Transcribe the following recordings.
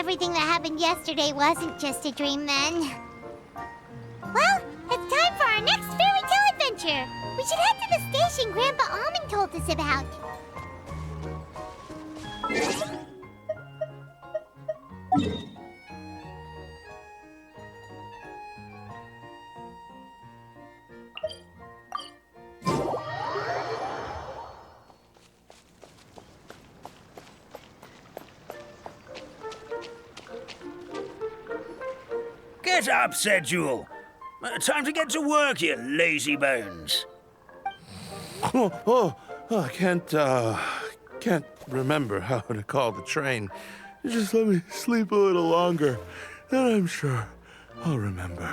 everything that happened yesterday wasn't just a dream then. Well, it's time for our next fairy tale adventure. We should head to the station Grandpa Almond told us about. Get up, said Jewel. Time to get to work, you lazy bones. I can't remember how to call the train. Just let me sleep a little longer, then I'm sure I'll remember.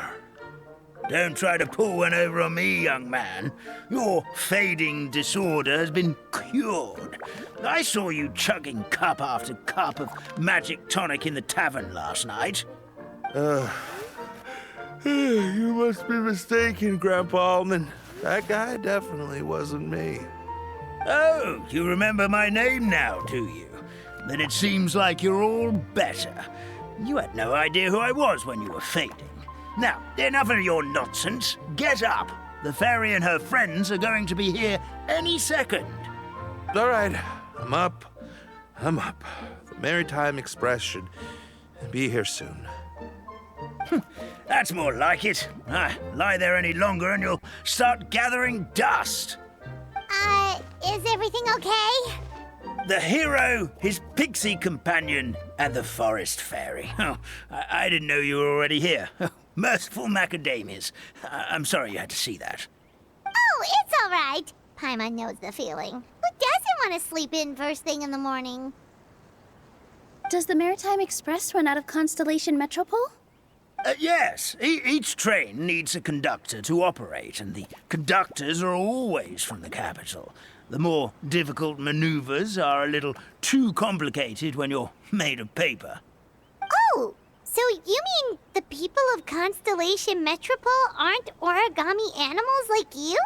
Don't try to pull one over on me, young man. Your fading disorder has been cured. I saw you chugging cup after cup of magic tonic in the tavern last night. You must be mistaken, Grandpa Almond. That guy definitely wasn't me. Oh, you remember my name now, do you? Then it seems like you're all better. You had no idea who I was when you were fading. Now, enough of your nonsense. Get up. The fairy and her friends are going to be here any second. All right, I'm up. The Maritime Express should be here soon. That's more like it. Lie there any longer and you'll start gathering dust. Is everything okay? The hero, his pixie companion, and the forest fairy. Oh, I didn't know you were already here. Merciful macadamias. I'm sorry you had to see that. Oh, it's all right. Paimon knows the feeling. Who doesn't want to sleep in first thing in the morning? Does the Maritime Express run out of Constellation Metropole? Yes, each train needs a conductor to operate, and the conductors are always from the capital. The more difficult maneuvers are a little too complicated when you're made of paper. Oh, so you mean the people of Constellation Metropole aren't origami animals like you?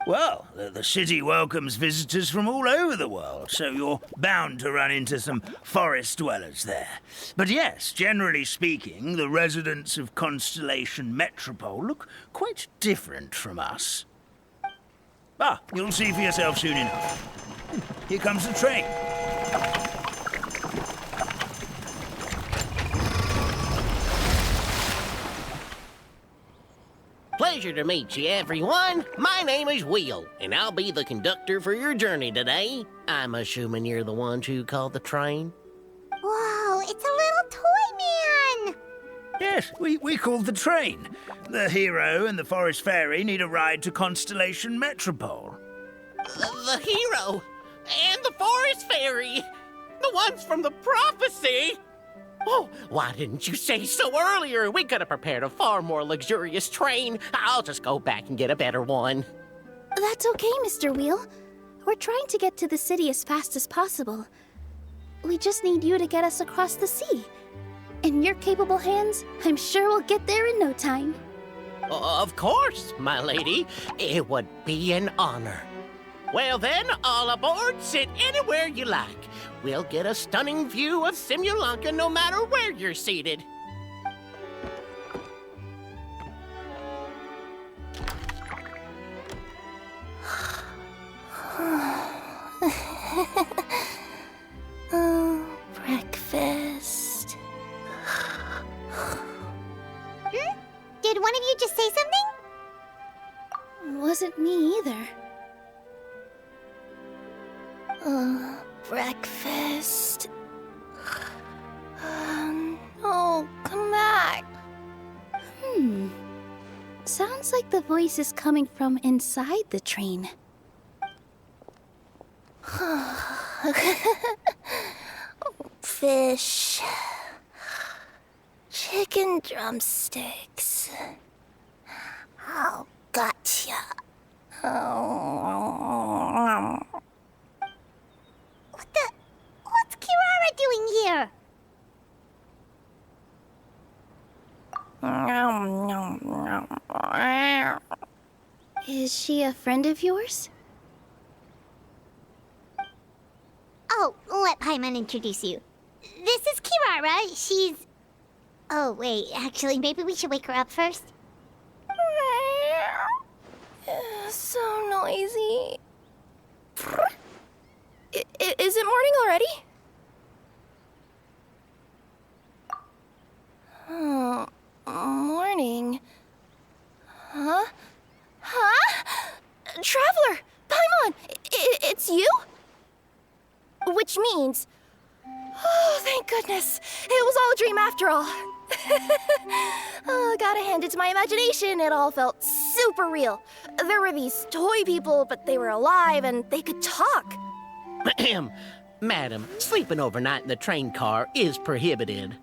Well, the city welcomes visitors from all over the world, so you're bound to run into some forest dwellers there. But yes, generally speaking, the residents of Constellation Metropole look quite different from us. You'll see for yourself soon enough. Here comes the train. Pleasure to meet you, everyone. My name is Will, and I'll be the conductor for your journey today. I'm assuming you're the ones who called the train? Whoa, it's a little toy man! Yes, we called the train. The hero and the forest fairy need a ride to Constellation Metropole. The hero and the forest fairy, the ones from the prophecy. Oh, why didn't you say so earlier? We could have prepared a far more luxurious train. I'll just go back and get a better one. That's okay, Mr. Wheel. We're trying to get to the city as fast as possible. We just need you to get us across the sea. In your capable hands, I'm sure we'll get there in no time. Of course, my lady. It would be an honor. Well then, all aboard, sit anywhere you like. We'll get a stunning view of Simulanka no matter where you're seated. Breakfast. Did one of you just say something? Wasn't me either. Breakfast. Oh, come back. Sounds like the voice is coming from inside the train. Fish. Chicken drumsticks. Oh, gotcha. What's Kirara doing here? Is she a friend of yours? Oh, let Paimon introduce you. This is Kirara. Kirara. She's... Oh, wait. Actually, maybe we should wake her up first. So noisy. Is it morning already? Oh, morning. Huh? Traveler! Paimon! It's you? Which means... Oh, thank goodness. It was all a dream after all. Oh, gotta hand it to my imagination. It all felt super real. There were these toy people, but they were alive and they could talk. Madam, sleeping overnight in the train car is prohibited.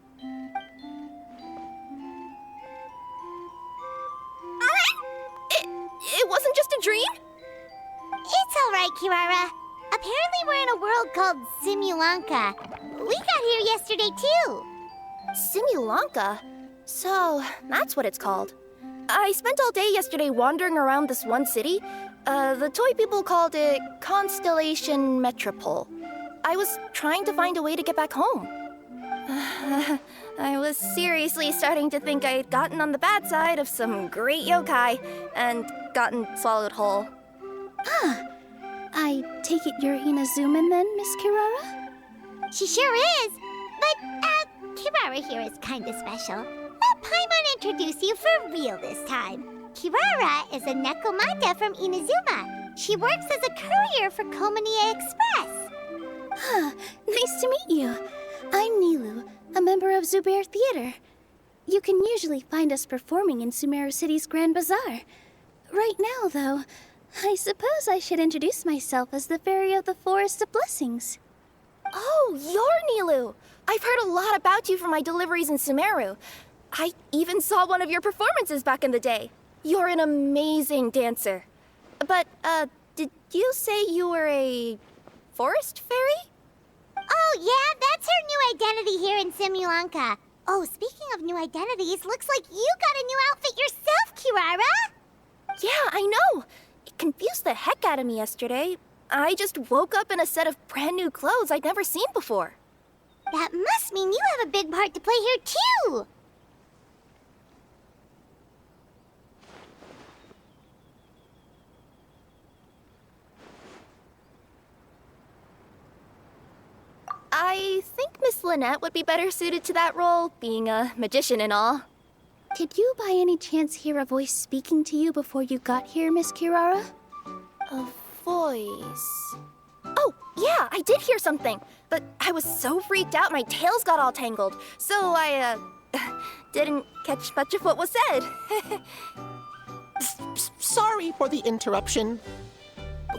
It wasn't just a dream? It's all right, Kirara. Apparently we're in a world called Simulanka. We got here yesterday, too. Simulanka? So, that's what it's called. I spent all day yesterday wandering around this one city. The toy people called it Constellation Metropole. I was trying to find a way to get back home. I was seriously starting to think I'd gotten on the bad side of some great yokai and gotten swallowed whole. I take it you're Inazuman then, Miss Kirara? She sure is. But, Kirara here is kind of special. Let Paimon introduce you for real this time. Kirara is a Nekomata from Inazuma. She works as a courier for Komania Express. Nice to meet you. I'm Nilu, a member of Zubair Theater. You can usually find us performing in Sumeru City's Grand Bazaar. Right now, though, I suppose I should introduce myself as the Fairy of the Forest of Blessings. Oh, you're Nilu! I've heard a lot about you from my deliveries in Sumeru. I even saw one of your performances back in the day. You're an amazing dancer. But, did you say you were a forest fairy? Oh, yeah, that's her new identity here in Simulanka. Oh, speaking of new identities, looks like you got a new outfit yourself, Kirara. Yeah, I know. It confused the heck out of me yesterday. I just woke up in a set of brand new clothes I'd never seen before. That must mean you have a big part to play here, too. I think Miss Lynette would be better suited to that role, being a magician and all. Did you by any chance hear a voice speaking to you before you got here, Miss Kirara? A voice... Oh, yeah, I did hear something. But I was so freaked out, my tails got all tangled. So I, didn't catch much of what was said. Sorry for the interruption.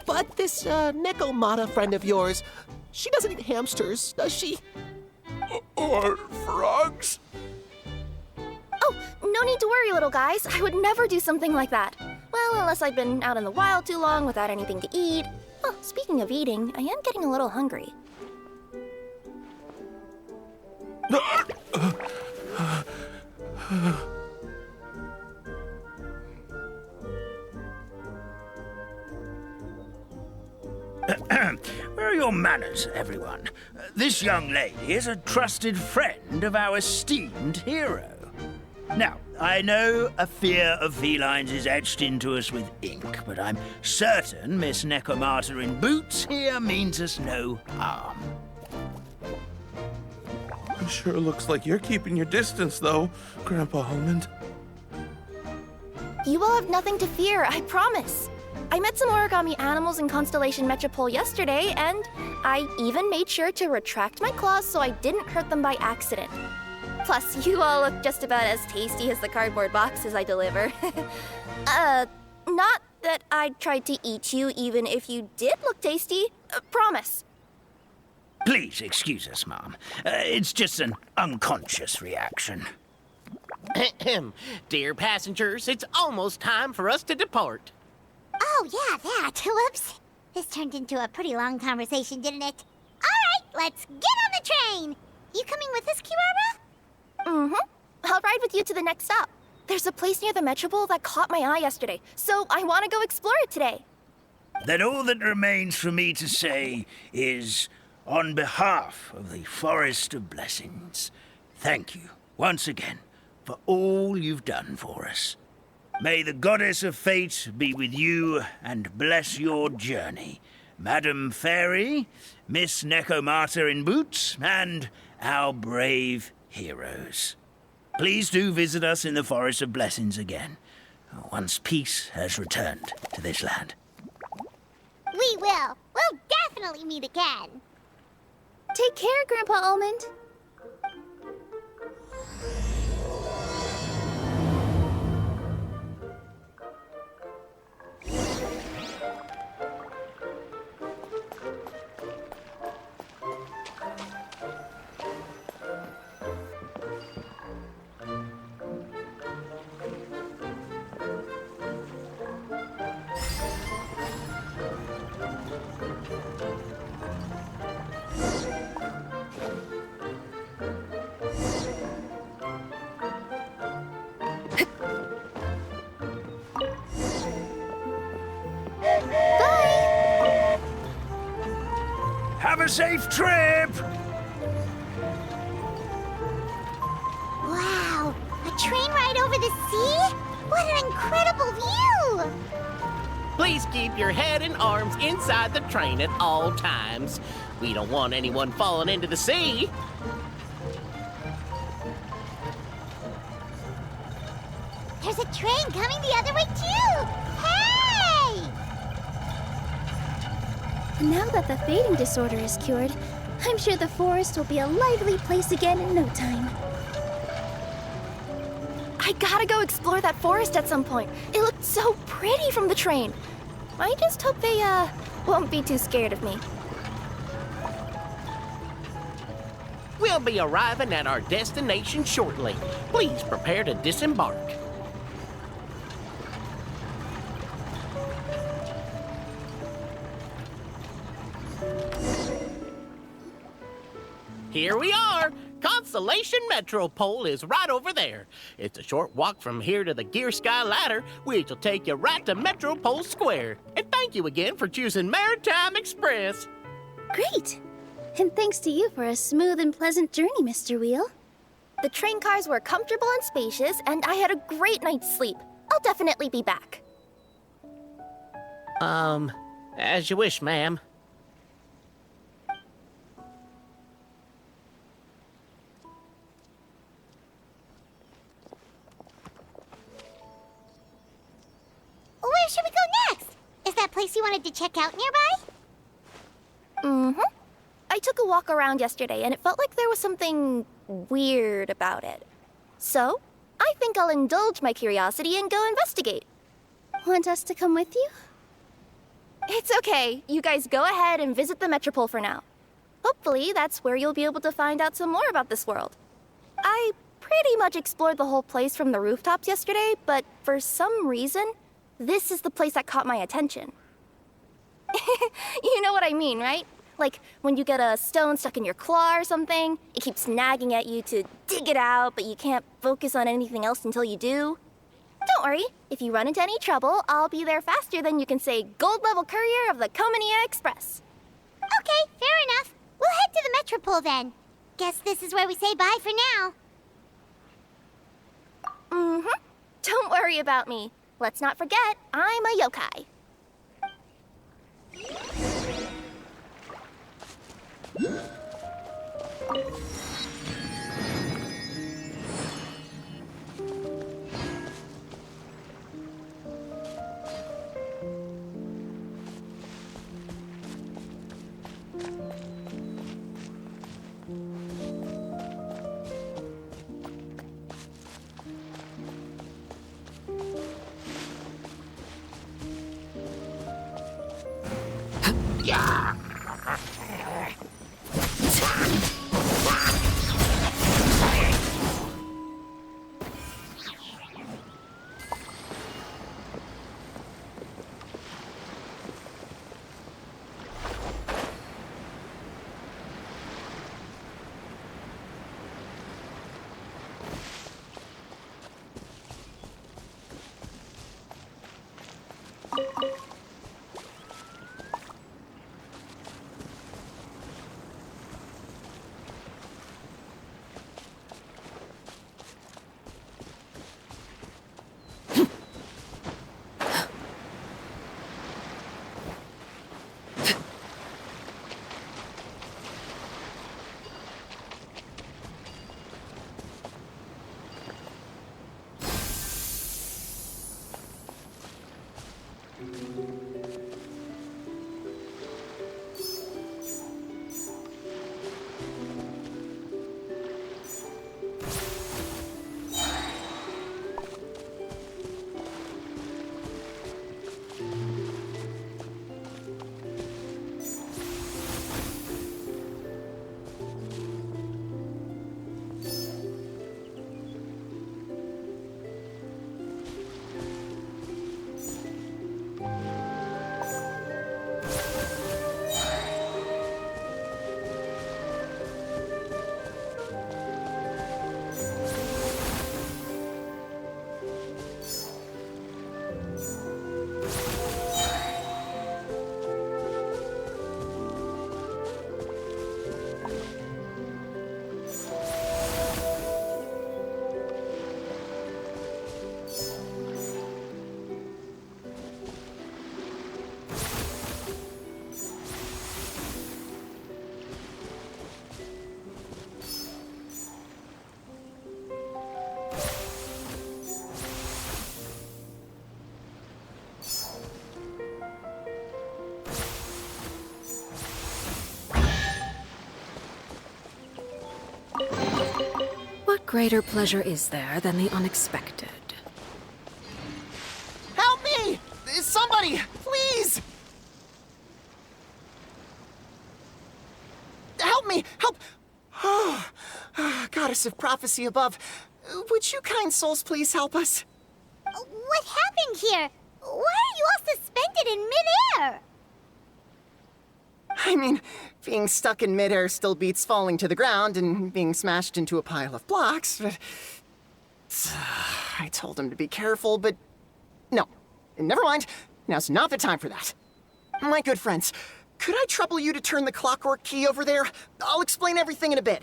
But this, Nekomata friend of yours, she doesn't eat hamsters, does she? Or frogs? Oh, no need to worry, little guys. I would never do something like that. Well, unless I've been out in the wild too long without anything to eat. Oh, speaking of eating, I am getting a little hungry. Where are your manners, everyone? This young lady is a trusted friend of our esteemed hero. Now, I know a fear of felines is etched into us with ink, but I'm certain Miss Nekomata in boots here means us no harm. It sure looks like you're keeping your distance, though, Grandpa Almond. You will have nothing to fear, I promise. I met some origami animals in Constellation Metropole yesterday, and I even made sure to retract my claws so I didn't hurt them by accident. Plus, you all look just about as tasty as the cardboard boxes I deliver. Not that I'd try to eat you even if you did look tasty. Promise. Please excuse us, Mom. It's just an unconscious reaction. Dear passengers, it's almost time for us to depart. Oh, yeah, that. Whoops. This turned into a pretty long conversation, didn't it? All right, let's get on the train. You coming with us, Kirara? Mm-hmm. I'll ride with you to the next stop. There's a place near the Metropole that caught my eye yesterday, so I want to go explore it today. Then all that remains for me to say is, on behalf of the Forest of Blessings, thank you, once again, for all you've done for us. May the goddess of fate be with you and bless your journey, Madam Fairy, Miss Necomata in boots, and our brave heroes. Please do visit us in the Forest of Blessings again, once peace has returned to this land. We will. We'll definitely meet again. Take care, Grandpa Almond. Have a safe trip! Wow, a train ride over the sea? What an incredible view! Please keep your head and arms inside the train at all times. We don't want anyone falling into the sea. There's a train coming the other way too! Hey! Now that the fading disorder is cured, I'm sure the forest will be a lively place again in no time. I gotta go explore that forest at some point. It looked so pretty from the train. I just hope they, won't be too scared of me. We'll be arriving at our destination shortly. Please prepare to disembark. Here we are! Constellation Metropole is right over there. It's a short walk from here to the Gear Sky Ladder, which will take you right to Metropole Square. And thank you again for choosing Maritime Express. Great! And thanks to you for a smooth and pleasant journey, Mr. Wheel. The train cars were comfortable and spacious, and I had a great night's sleep. I'll definitely be back. As you wish, ma'am. Where should we go next? Is that place you wanted to check out nearby? Mm-hmm. I took a walk around yesterday, and it felt like there was something weird about it. So, I think I'll indulge my curiosity and go investigate. Want us to come with you? It's okay. You guys go ahead and visit the Metropole for now. Hopefully, that's where you'll be able to find out some more about this world. I pretty much explored the whole place from the rooftops yesterday, but for some reason, this is the place that caught my attention. You know what I mean, right? Like when you get a stone stuck in your claw or something, it keeps nagging at you to dig it out, but you can't focus on anything else until you do. Don't worry, if you run into any trouble, I'll be there faster than you can say gold level courier of the Comania Express. Okay, fair enough. We'll head to the Metropole then. Guess this is where we say bye for now. Mm-hmm. Don't worry about me. Let's not forget, I'm a yokai. What greater pleasure is there than the unexpected? Help me! Somebody, please! Help me! Help! Oh, Goddess of prophecy above, would you kind souls please help us? What happened here? Why are you all suspended in midair? I mean, being stuck in midair still beats falling to the ground and being smashed into a pile of blocks, but... I told him to be careful, but... No. Never mind. Now's not the time for that. My good friends, could I trouble you to turn the clockwork key over there? I'll explain everything in a bit.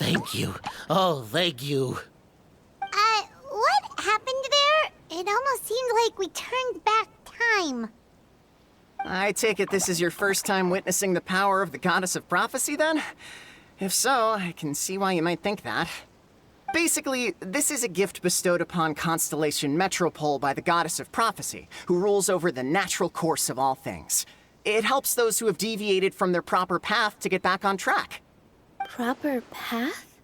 Thank you. Oh, thank you. What happened there? It almost seemed like we turned back time. I take it this is your first time witnessing the power of the Goddess of Prophecy, then? If so, I can see why you might think that. Basically, this is a gift bestowed upon Constellation Metropole by the Goddess of Prophecy, who rules over the natural course of all things. It helps those who have deviated from their proper path to get back on track. Proper path?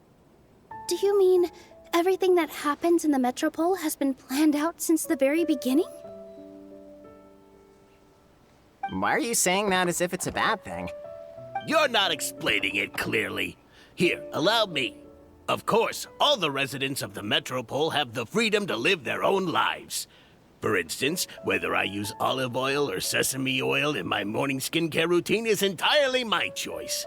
Do you mean everything that happens in the Metropole has been planned out since the very beginning? Why are you saying that as if it's a bad thing? You're not explaining it clearly. Here, allow me. Of course, all the residents of the Metropole have the freedom to live their own lives. For instance, whether I use olive oil or sesame oil in my morning skincare routine is entirely my choice.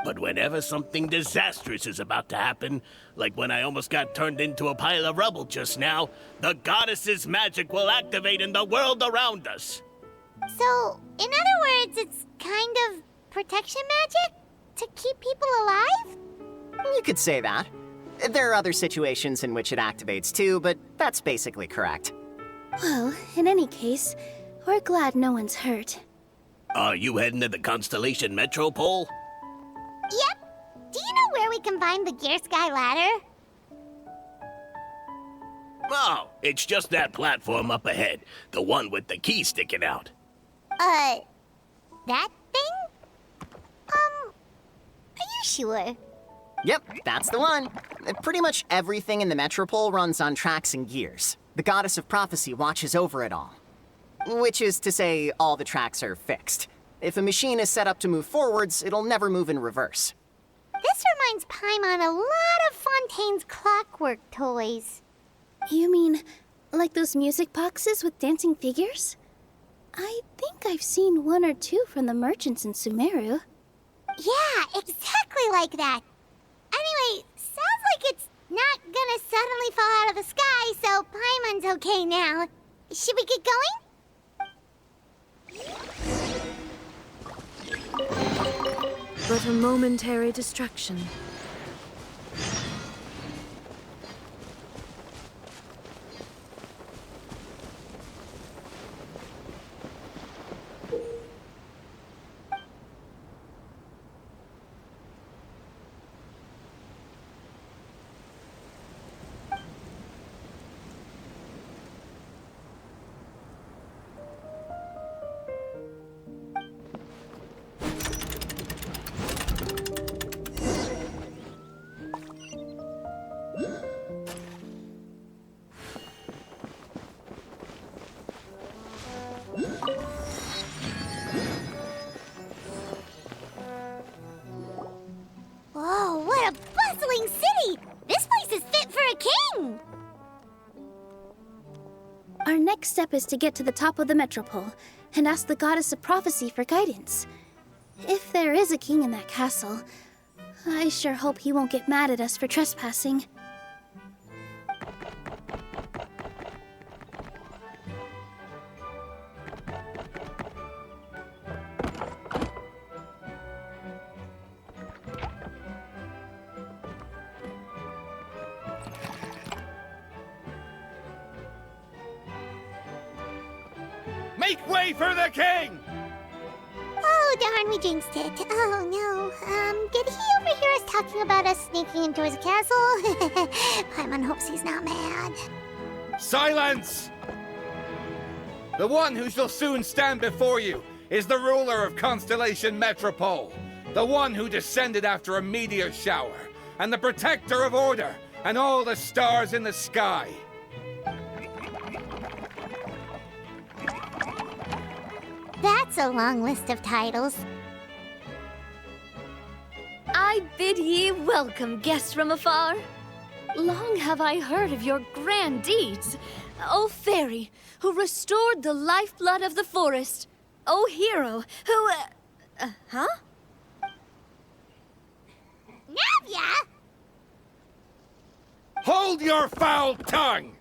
But whenever something disastrous is about to happen, like when I almost got turned into a pile of rubble just now, the goddess's magic will activate in the world around us. So, in other words, it's kind of protection magic? To keep people alive? You could say that. There are other situations in which it activates too, but that's basically correct. Well, in any case, we're glad no one's hurt. Are you heading to the Constellation Metropole? Yep. Do you know where we can find the Gear Sky ladder? Oh, it's just that platform up ahead. The one with the key sticking out. That thing? Are you sure? Yep, that's the one. Pretty much everything in the Metropole runs on tracks and gears. The Goddess of Prophecy watches over it all. Which is to say, all the tracks are fixed. If a machine is set up to move forwards, it'll never move in reverse. This reminds Paimon a lot of Fontaine's clockwork toys. You mean, like those music boxes with dancing figures? I think I've seen one or two from the merchants in Sumeru. Yeah, exactly like that. Anyway, sounds like it's not gonna suddenly fall out of the sky, so Paimon's okay now. Should we get going? But a momentary distraction. Whoa, what a bustling city! This place is fit for a king! Our next step is to get to the top of the Metropole and ask the Goddess of Prophecy for guidance. If there is a king in that castle, I sure hope he won't get mad at us for trespassing. Make way for the king! Oh, darn, we jinxed it. Oh, no. Did he overhear us talking about us sneaking into his castle? Paimon hopes he's not mad. Silence! The one who shall soon stand before you is the ruler of Constellation Metropole, the one who descended after a meteor shower, and the protector of order and all the stars in the sky. That's a long list of titles. I bid ye welcome, guests from afar. Long have I heard of your grand deeds. O fairy, who restored the lifeblood of the forest. O hero, who... huh? Navia! Hold your foul tongue!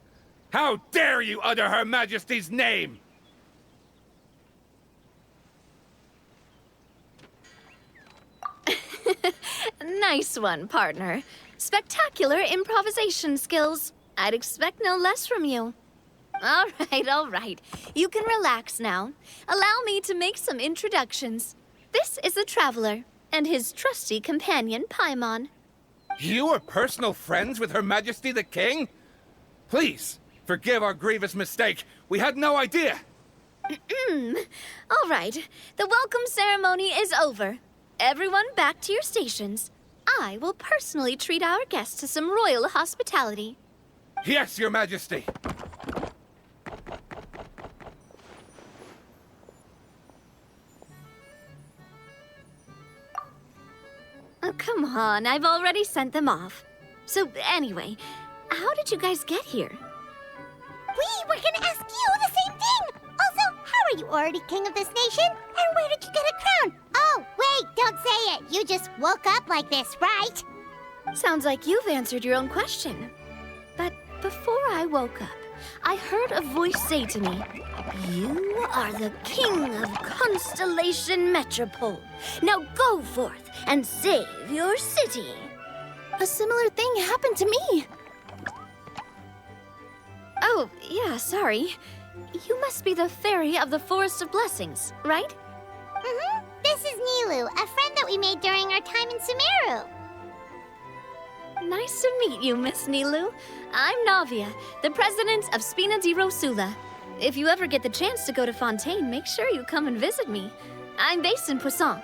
How dare you utter Her Majesty's name! Nice one, partner. Spectacular improvisation skills. I'd expect no less from you. All right. You can relax now. Allow me to make some introductions. This is the Traveler, and his trusty companion, Paimon. You are personal friends with Her Majesty the King? Please, forgive our grievous mistake. We had no idea. All right, the welcome ceremony is over. Everyone back to your stations. I will personally treat our guests to some royal hospitality. Yes, Your Majesty. Oh, come on, I've already sent them off. So anyway, how did you guys get here? We were gonna ask you the same thing! Also, how are you already king of this nation? And where did you get a crown? Oh, wait, don't say it. You just woke up like this, right? Sounds like you've answered your own question. But before I woke up, I heard a voice say to me, "You are the king of Constellation Metropole. Now go forth and save your city." A similar thing happened to me. Oh, yeah, sorry. You must be the fairy of the Forest of Blessings, right? Mm-hmm. This is Nilu, a friend that we made during our time in Sumeru. Nice to meet you, Miss Nilu. I'm Navia, the president of Spina di Rosula. If you ever get the chance to go to Fontaine, make sure you come and visit me. I'm based in Poisson.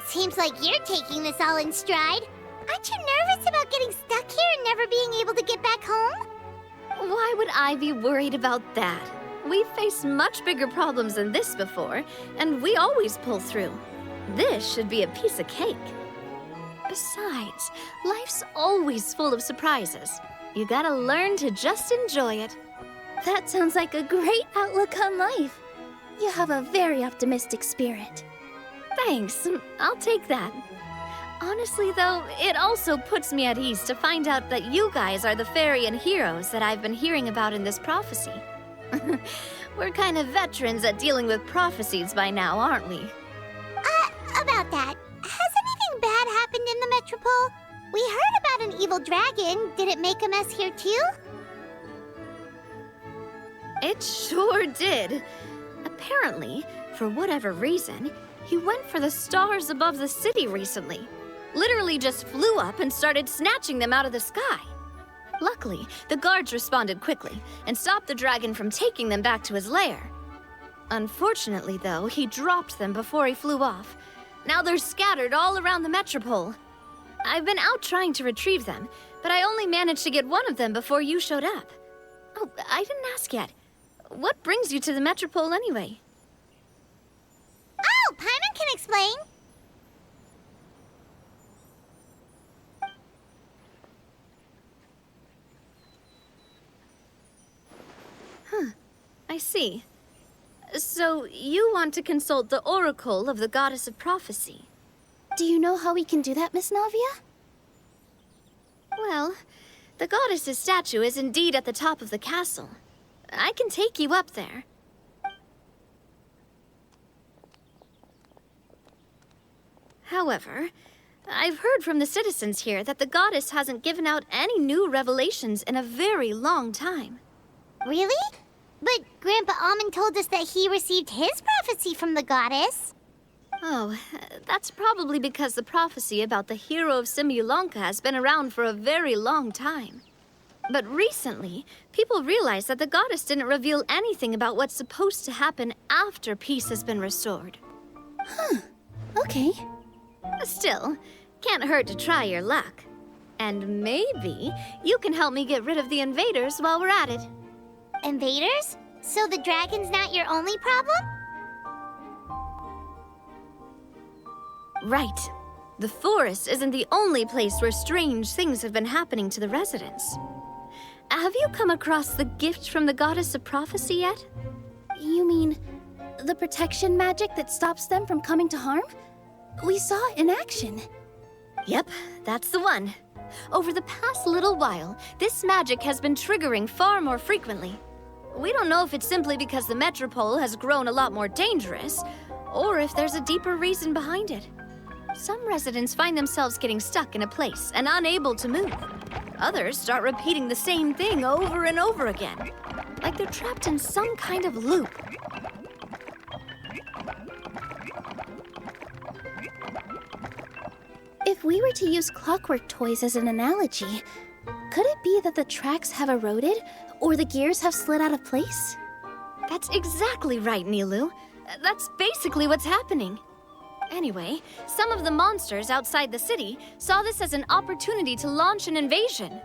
Seems like you're taking this all in stride. Aren't you nervous about getting stuck here and never being able to get back home? Why would I be worried about that? We've faced much bigger problems than this before, and we always pull through. This should be a piece of cake. Besides, life's always full of surprises. You gotta learn to just enjoy it. That sounds like a great outlook on life. You have a very optimistic spirit. Thanks, I'll take that. Honestly, though, it also puts me at ease to find out that you guys are the fairy and heroes that I've been hearing about in this prophecy. We're kind of veterans at dealing with prophecies by now, aren't we? About that, has anything bad happened in the Metropole? We heard about an evil dragon. Did it make a mess here too? It sure did. Apparently, for whatever reason, he went for the stars above the city recently. Literally just flew up and started snatching them out of the sky. Luckily, the guards responded quickly and stopped the dragon from taking them back to his lair. Unfortunately, though, he dropped them before he flew off. Now they're scattered all around the Metropole. I've been out trying to retrieve them, but I only managed to get one of them before you showed up. Oh, I didn't ask yet. What brings you to the Metropole anyway? Oh, Paimon can explain. I see. So, you want to consult the Oracle of the Goddess of Prophecy? Do you know how we can do that, Miss Navia? Well, the goddess's statue is indeed at the top of the castle. I can take you up there. However, I've heard from the citizens here that the goddess hasn't given out any new revelations in a very long time. Really? But Grandpa Almond told us that he received his prophecy from the goddess. Oh, that's probably because the prophecy about the hero of Simulanka has been around for a very long time. But recently, people realized that the goddess didn't reveal anything about what's supposed to happen after peace has been restored. Okay. Still, can't hurt to try your luck. And maybe you can help me get rid of the invaders while we're at it. Invaders? So the dragon's not your only problem? Right. The forest isn't the only place where strange things have been happening to the residents. Have you come across the gift from the Goddess of Prophecy yet? You mean the protection magic that stops them from coming to harm? We saw it in action. Yep, that's the one. Over the past little while, this magic has been triggering far more frequently. We don't know if it's simply because the Metropole has grown a lot more dangerous, or if there's a deeper reason behind it. Some residents find themselves getting stuck in a place and unable to move. Others start repeating the same thing over and over again, like they're trapped in some kind of loop. If If we were to use clockwork toys as an analogy, could it be that the tracks have eroded or the gears have slid out of place? That's exactly right, Nilu. That's basically what's happening. Anyway, some of the monsters outside the city saw this as an opportunity to launch an invasion.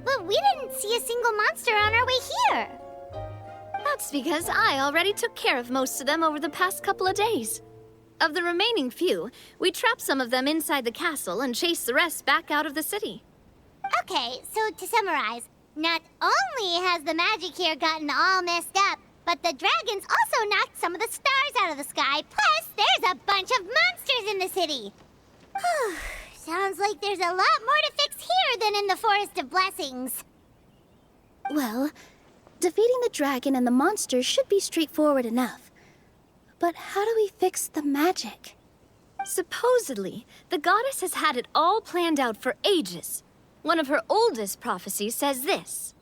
But we didn't see a single monster on our way here. That's because I already took care of most of them over the past couple of days. Of the remaining few, we trapped some of them inside the castle and chased the rest back out of the city. Okay, so to summarize, not only has the magic here gotten all messed up, but the dragons also knocked some of the stars out of the sky. Plus, there's a bunch of monsters in the city. Sounds like there's a lot more to fix here than in the Forest of Blessings. Well, defeating the dragon and the monsters should be straightforward enough. But how do we fix the magic? Supposedly, the goddess has had it all planned out for ages. One of her oldest prophecies says this: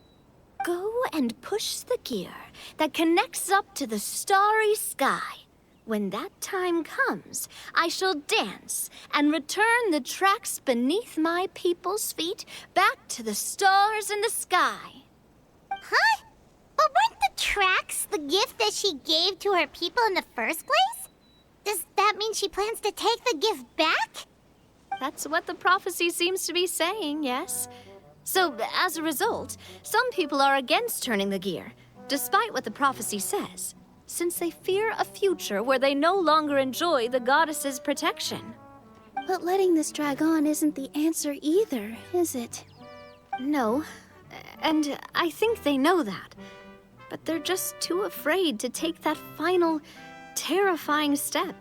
"Go and push the gear that connects up to the starry sky. When that time comes, I shall dance and return the tracks beneath my people's feet back to the stars in the sky." Huh? But weren't the tracks the gift that she gave to her people in the first place? Does that mean she plans to take the gift back? That's what the prophecy seems to be saying, yes. So, as a result, some people are against turning the gear, despite what the prophecy says, since they fear a future where they no longer enjoy the goddess's protection. But letting this drag on isn't the answer either, is it? No, and I think they know that. But they're just too afraid to take that final, terrifying step.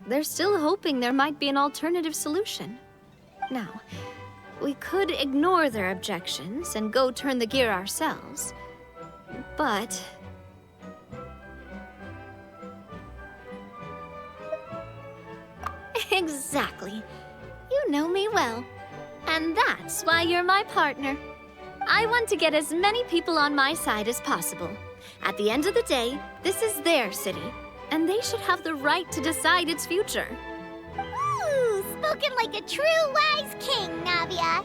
They're still hoping there might be an alternative solution. Now, we could ignore their objections and go turn the gear ourselves. But exactly. You know me well. And that's why you're my partner. I want to get as many people on my side as possible. At the end of the day, this is their city, and they should have the right to decide its future. Ooh, spoken like a true wise king, Navia.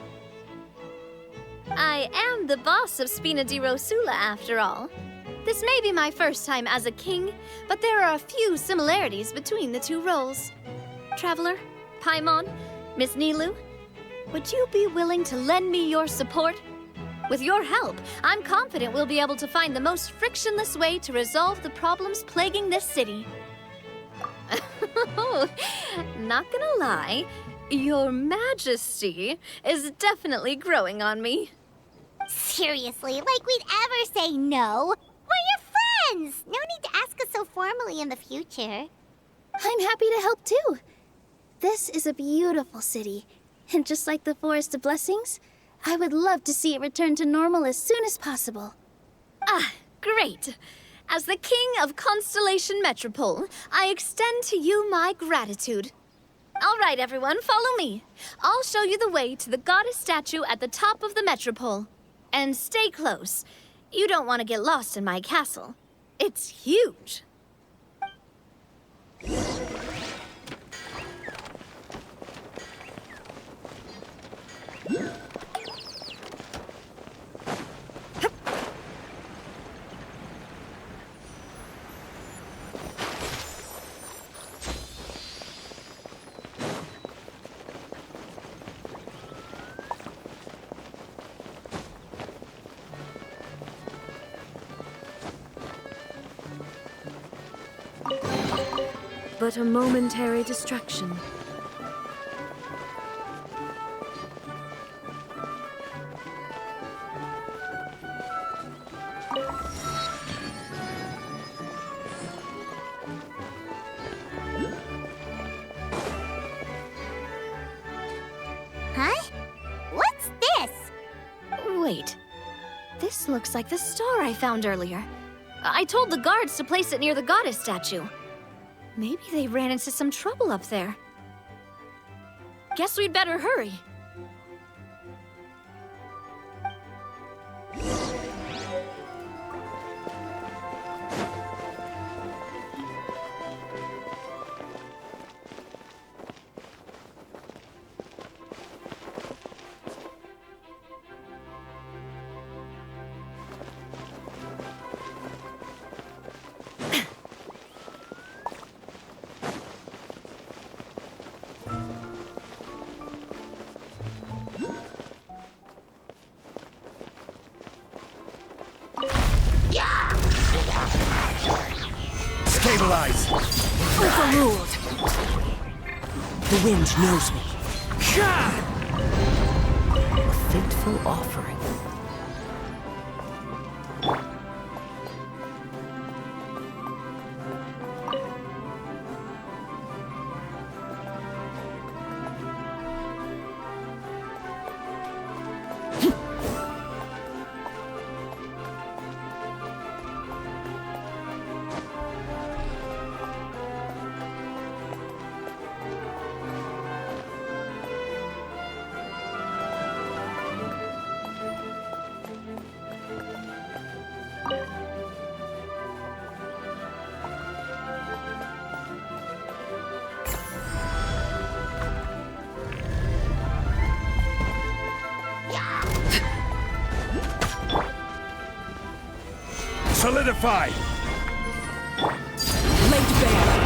I am the boss of Spina di Rosula, after all. This may be my first time as a king, but there are a few similarities between the two roles. Traveler, Paimon, Miss Nilu, would you be willing to lend me your support? With your help, I'm confident we'll be able to find the most frictionless way to resolve the problems plaguing this city. Not gonna lie, Your Majesty is definitely growing on me. Seriously, like we'd ever say no. We're your friends. No need to ask us so formally in the future. I'm happy to help too. This is a beautiful city, and just like the Forest of Blessings, I would love to see it return to normal as soon as possible. Ah, great. As the King of Constellation Metropole, I extend to you my gratitude. All right, everyone, follow me. I'll show you the way to the goddess statue at the top of the Metropole. And stay close. You don't want to get lost in my castle. It's huge. But a momentary distraction. Huh? What's this? Wait. This looks like the star I found earlier. I told the guards to place it near the goddess statue. Maybe they ran into some trouble up there. Guess we'd better hurry. skies. Overruled. The wind knows me. A fateful offering. Solidify! Laid bare!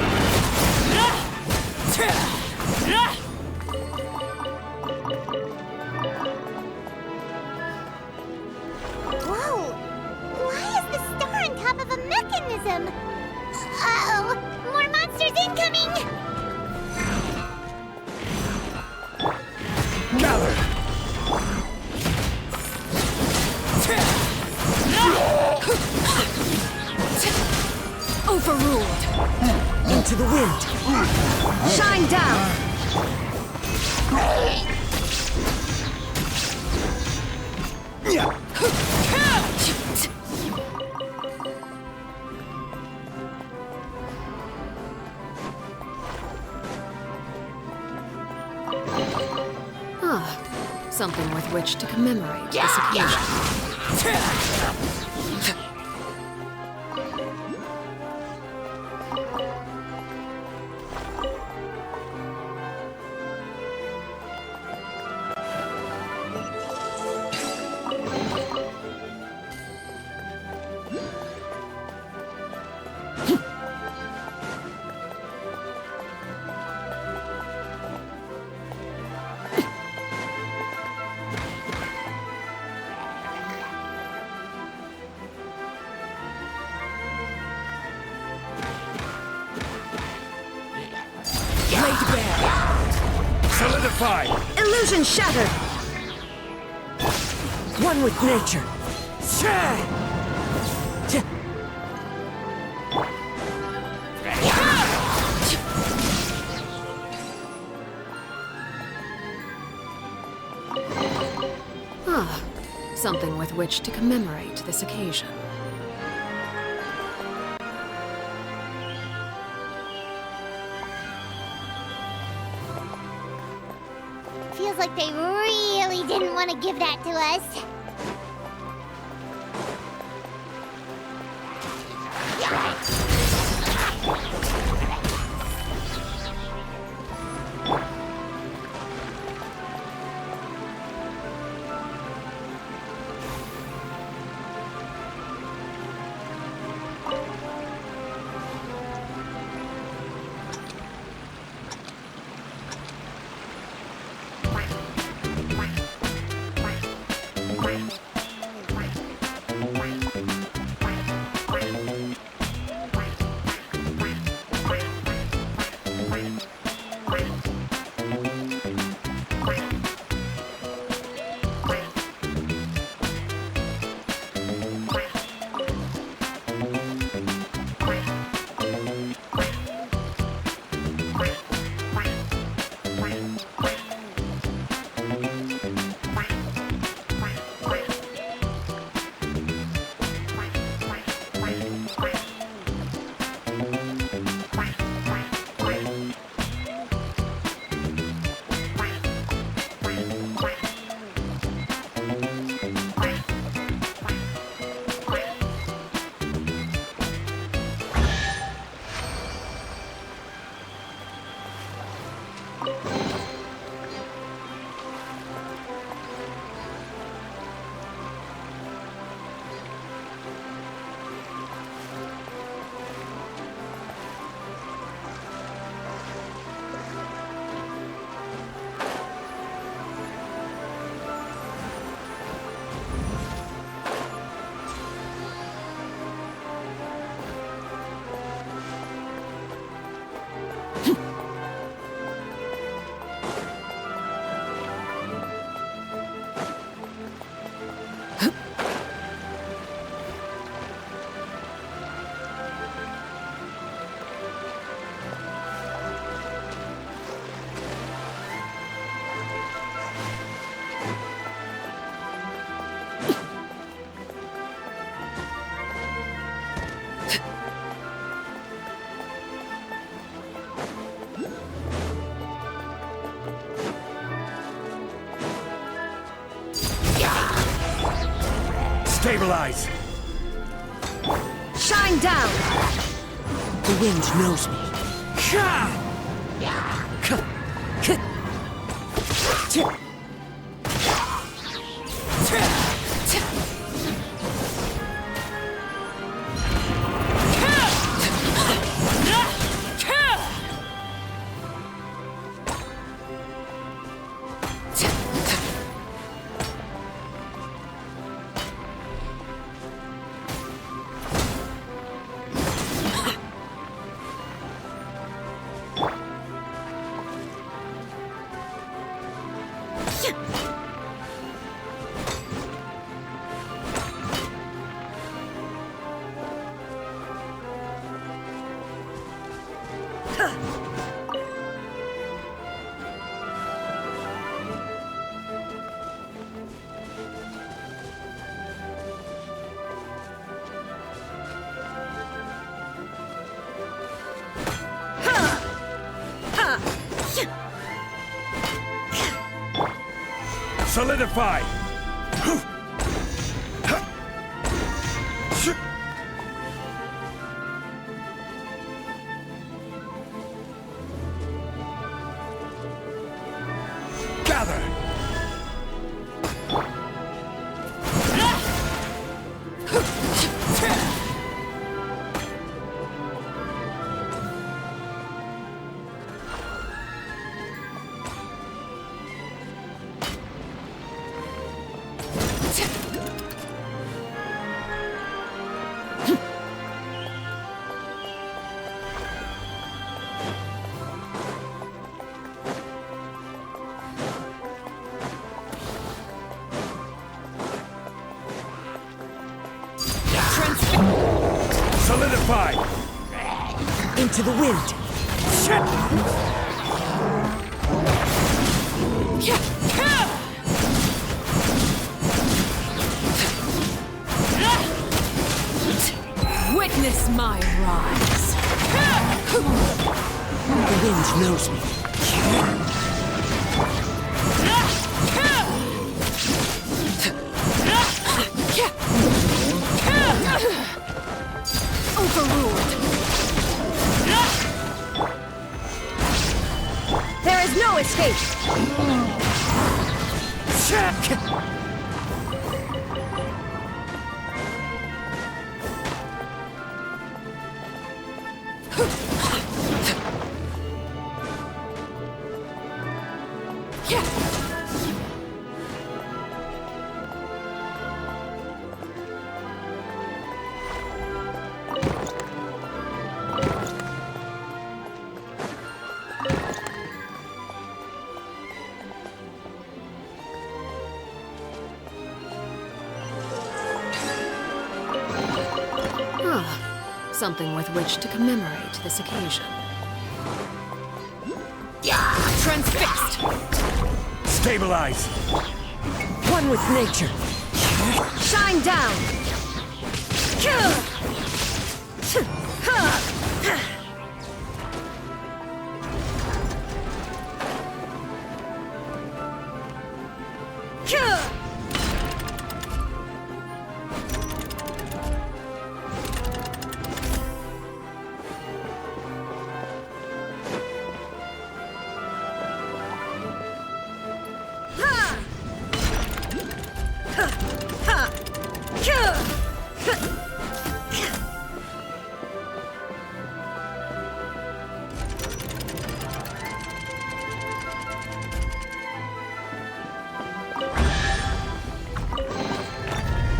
Whoa! Why is the star on top of a mechanism? Uh-oh! More monsters incoming! Mallard! Overruled. Into the wind! Shine down. Ah, something with which to commemorate this occasion. Laid bare! Solidify! Illusion shattered. One with nature! Ah, something with which to commemorate this occasion. Feels like they really didn't want to give that to us. Stabilize! Shine down! The wind knows me. Solidify! Gather! Solidify! Into the wind! Witness my rise. The wind knows me. Overruled. There is no escape! Something with which to commemorate this occasion. Transfixed! Stabilize! One with nature. Shine down!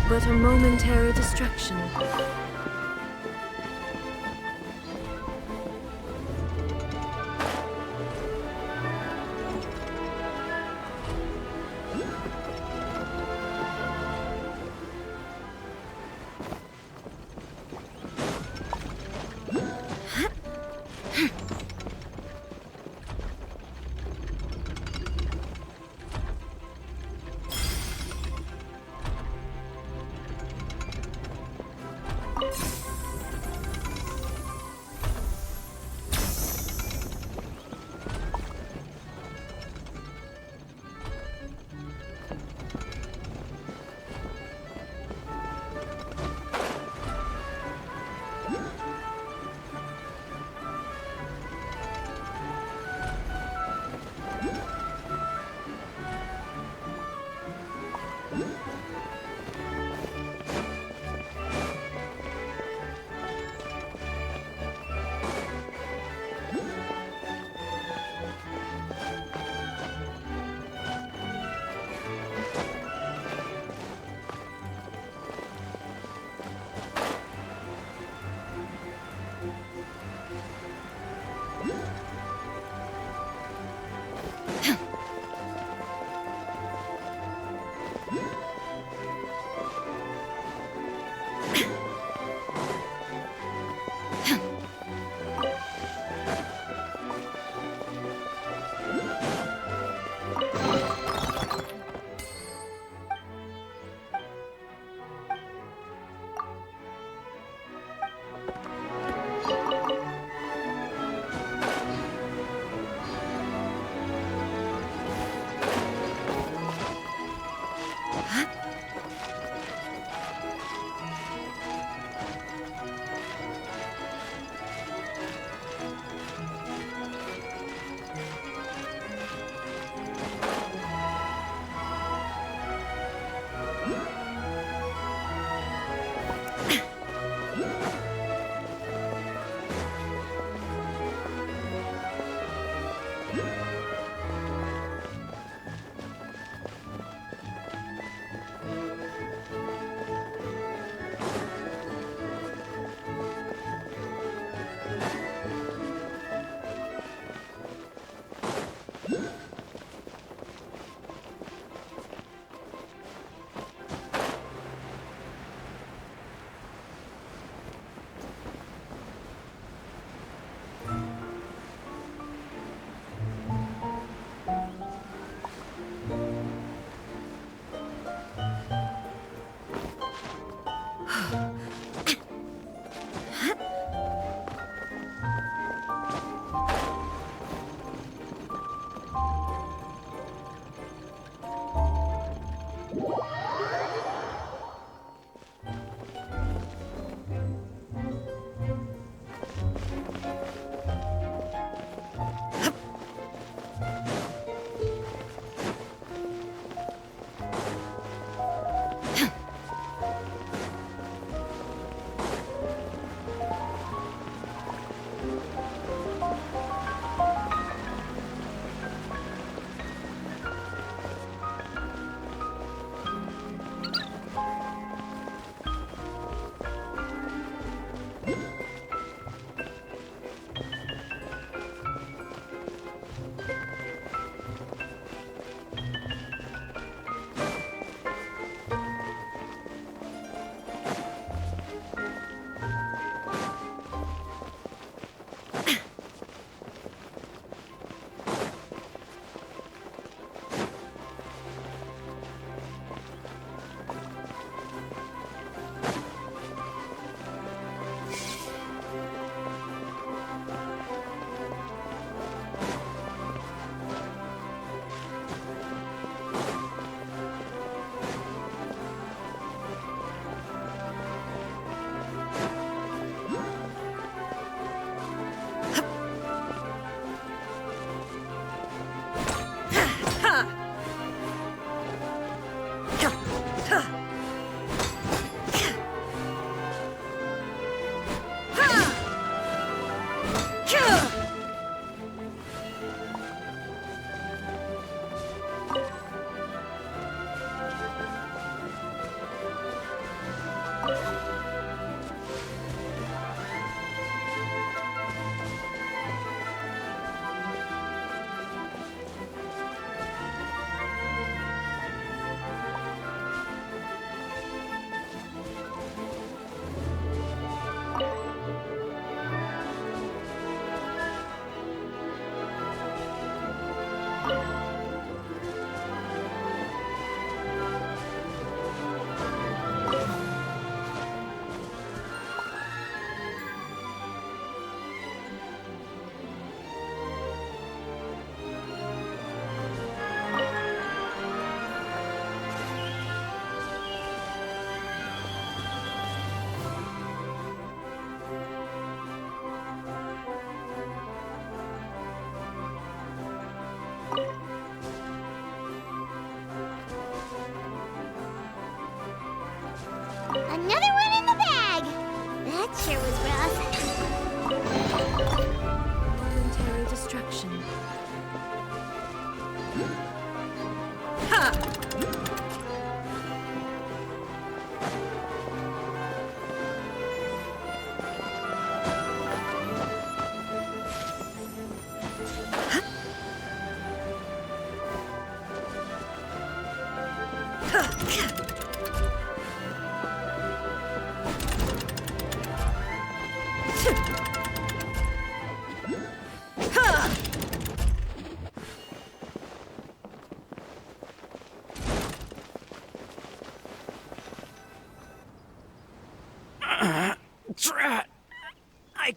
But a momentary distraction.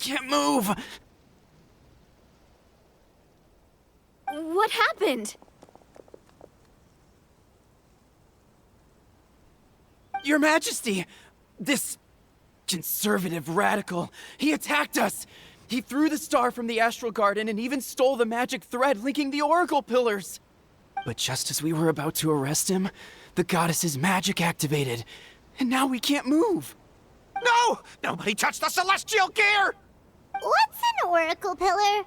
can't move. What happened? Your Majesty! This conservative radical, he attacked us! He threw the star from the Astral Garden and even stole the magic thread linking the Oracle Pillars! But just as we were about to arrest him, the goddess's magic activated, and now we can't move! No! Nobody touched the celestial gear! What's an oracle pillar?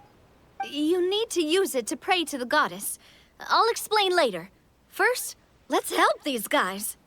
You need to use it to pray to the goddess. I'll explain later. First, let's help these guys.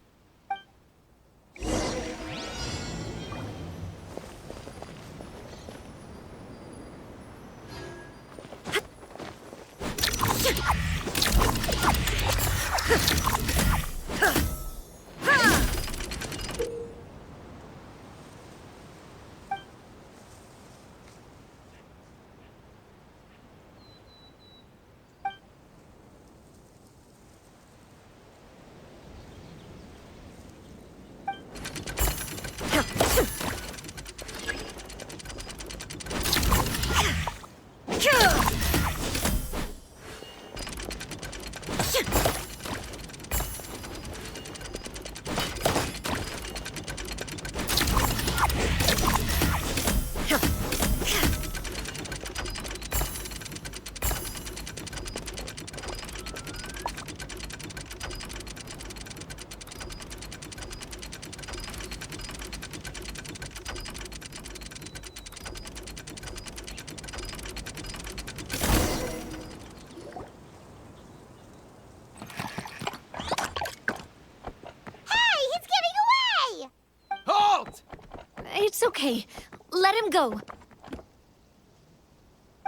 It's okay. Let him go.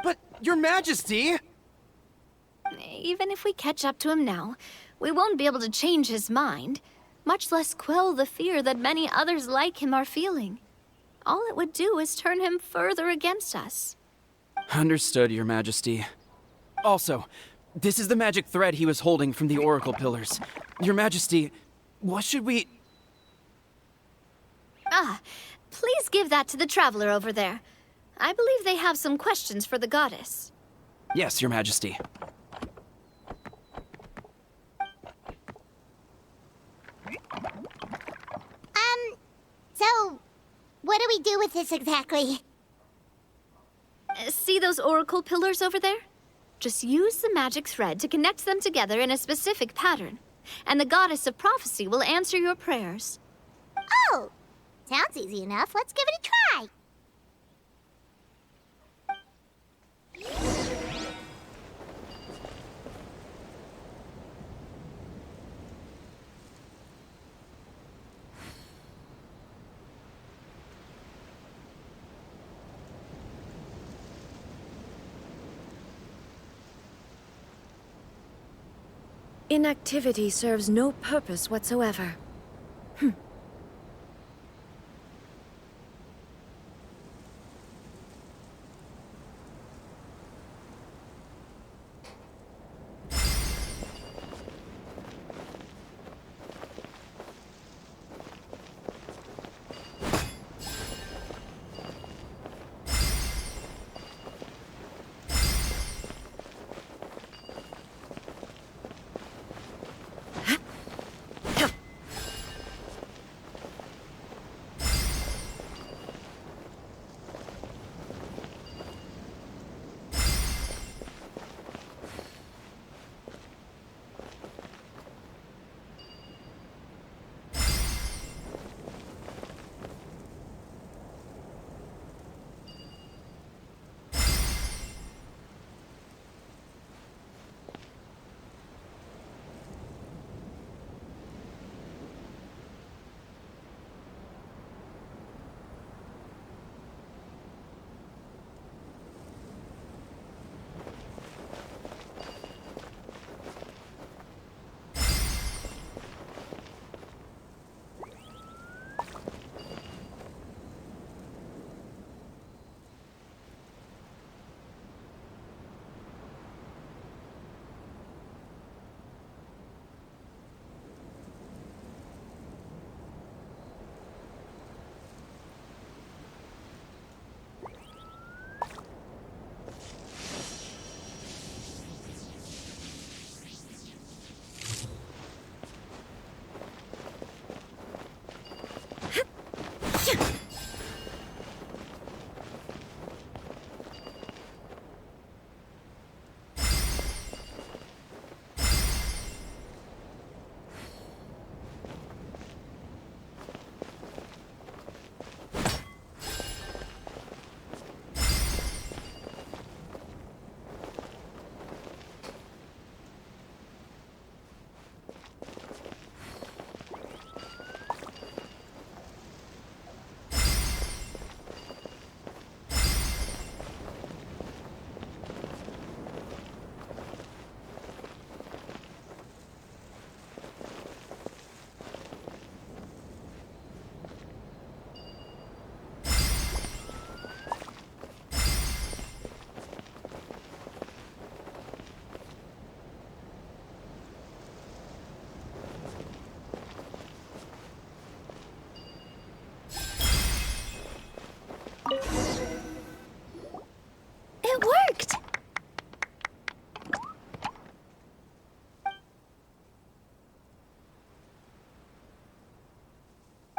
But, Your Majesty! Even if we catch up to him now, we won't be able to change his mind, much less quell the fear that many others like him are feeling. All it would do is turn him further against us. Understood, Your Majesty. Also, this is the magic thread he was holding from the Oracle Pillars. Your Majesty, what should we... Please give that to the traveler over there. I believe they have some questions for the goddess. Yes, Your Majesty. So, what do we do with this exactly? See those oracle pillars over there? Just use the magic thread to connect them together in a specific pattern, and the goddess of prophecy will answer your prayers. Oh! Sounds easy enough. Let's give it a try. Inactivity serves no purpose whatsoever.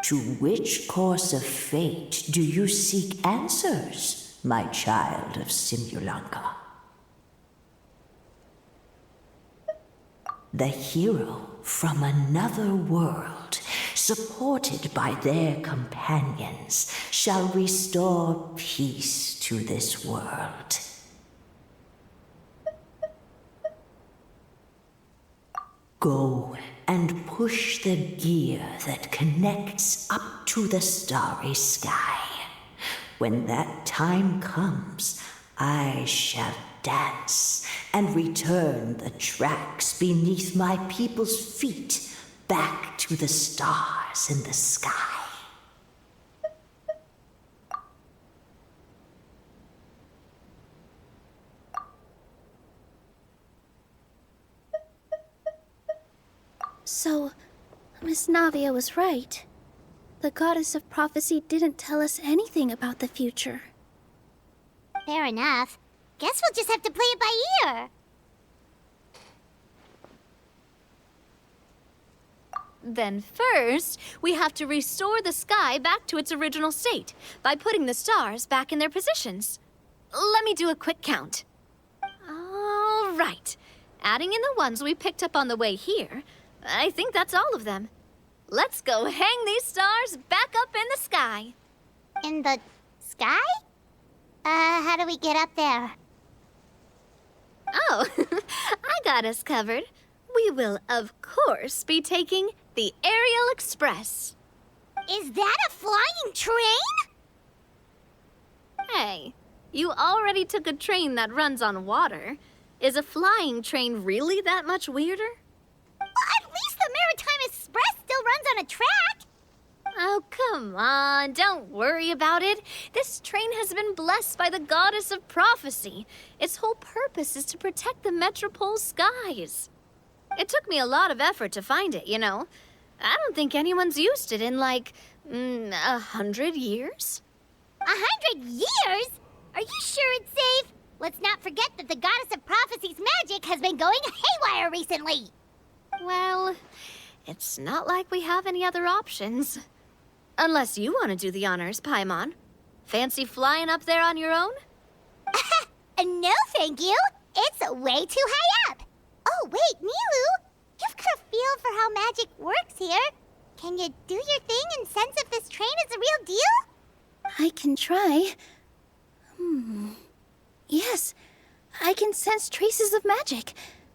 To which course of fate do you seek answers, my child of Simulanka? The hero from another world, supported by their companions, shall restore peace to this world. Go and push the gear that connects up to the starry sky. When that time comes, I shall dance and return the tracks beneath my people's feet back to the stars in the sky. So, Miss Navia was right. The goddess of prophecy didn't tell us anything about the future. Fair enough. Guess we'll just have to play it by ear. Then first, we have to restore the sky back to its original state by putting the stars back in their positions. Let me do a quick count. All right. Adding in the ones we picked up on the way here, I think that's all of them. Let's go hang these stars back up in the sky. In the sky? How do we get up there? Oh, I got us covered. We will, of course, be taking the Aerial Express. Is that a flying train? Hey, you already took a train that runs on water. Is a flying train really that much weirder? Well, at least the Maritime Express still runs on a track. Oh, come on, don't worry about it. This train has been blessed by the goddess of prophecy. Its whole purpose is to protect the Metropole skies. It took me a lot of effort to find it, you know. I don't think anyone's used it in, like, 100 years. 100 years? Are you sure it's safe? Let's not forget that the goddess of prophecy's magic has been going haywire recently. Well, it's not like we have any other options. Unless you want to do the honors, Paimon. Fancy flying up there on your own? No, thank you. It's way too high up. Oh, wait, Nilu. You've got a feel for how magic works here. Can you do your thing and sense if this train is a real deal? I can try. Yes, I can sense traces of magic,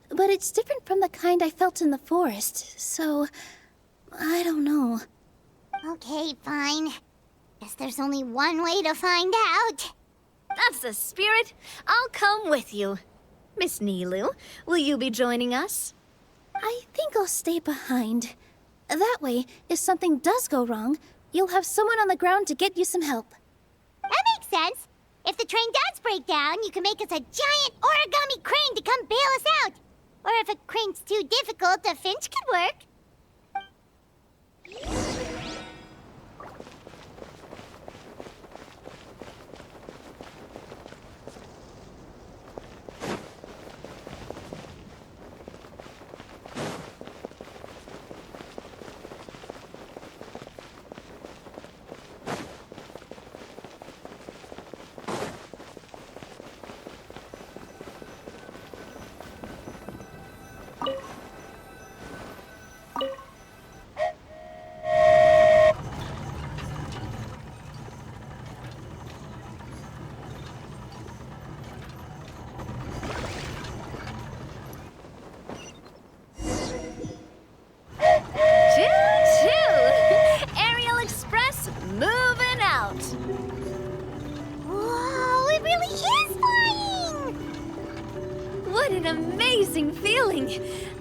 but it's different from the kind I felt in the forest, so I don't know. Okay, fine. Guess there's only one way to find out. That's the spirit. I'll come with you. Miss Nilu, will you be joining us? I think I'll stay behind. That way, if something does go wrong, you'll have someone on the ground to get you some help. That makes sense. If the train does break down, you can make us a giant origami crane to come bail us out. Or if a crane's too difficult, a finch could work.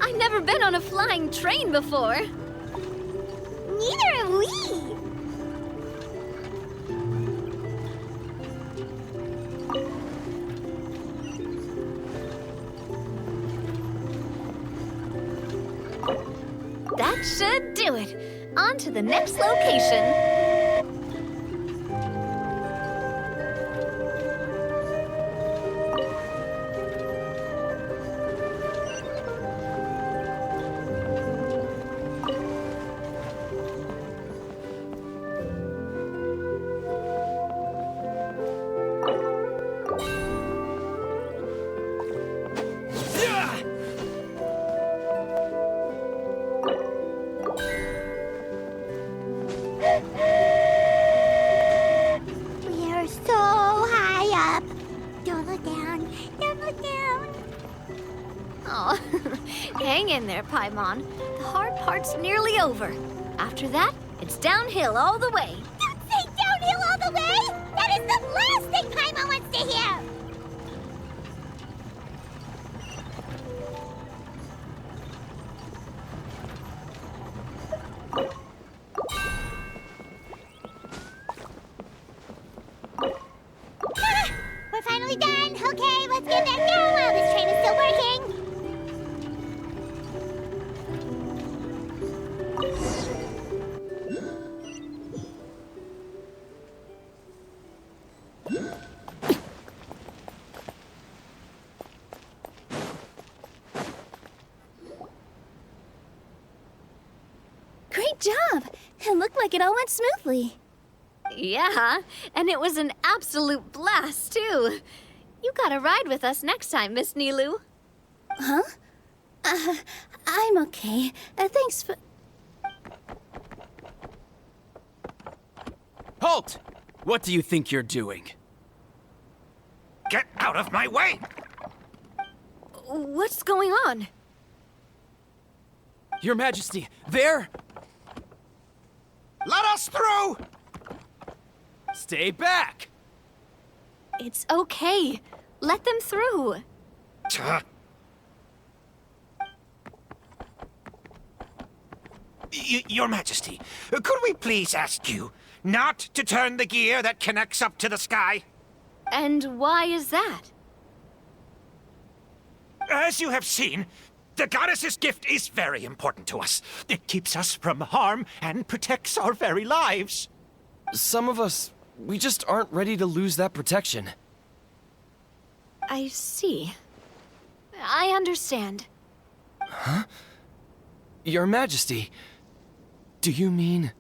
I've never been on a flying train before. Neither have we. That should do it. On to the next location. Oh, hang in there, Paimon. The hard part's nearly over. After that, it's downhill all the way. Don't say downhill all the way! That is the last thing Paimon wants to hear! Ah, we're finally done. Okay, let's get back down while this train is still working. Great job! It looked like it all went smoothly. Yeah, and it was an absolute blast, too. You gotta ride with us next time, Miss Nilu. Huh? I'm okay. Thanks for... Halt! What do you think you're doing? Get out of my way! What's going on? Your Majesty, there! Let us through! Stay back! It's okay. Let them through. Your Majesty, could we please ask you not to turn the gear that connects up to the sky? And why is that? As you have seen, the goddess's gift is very important to us. It keeps us from harm and protects our very lives. Some of us, we just aren't ready to lose that protection. I see. I understand. Huh? Your Majesty, do you mean...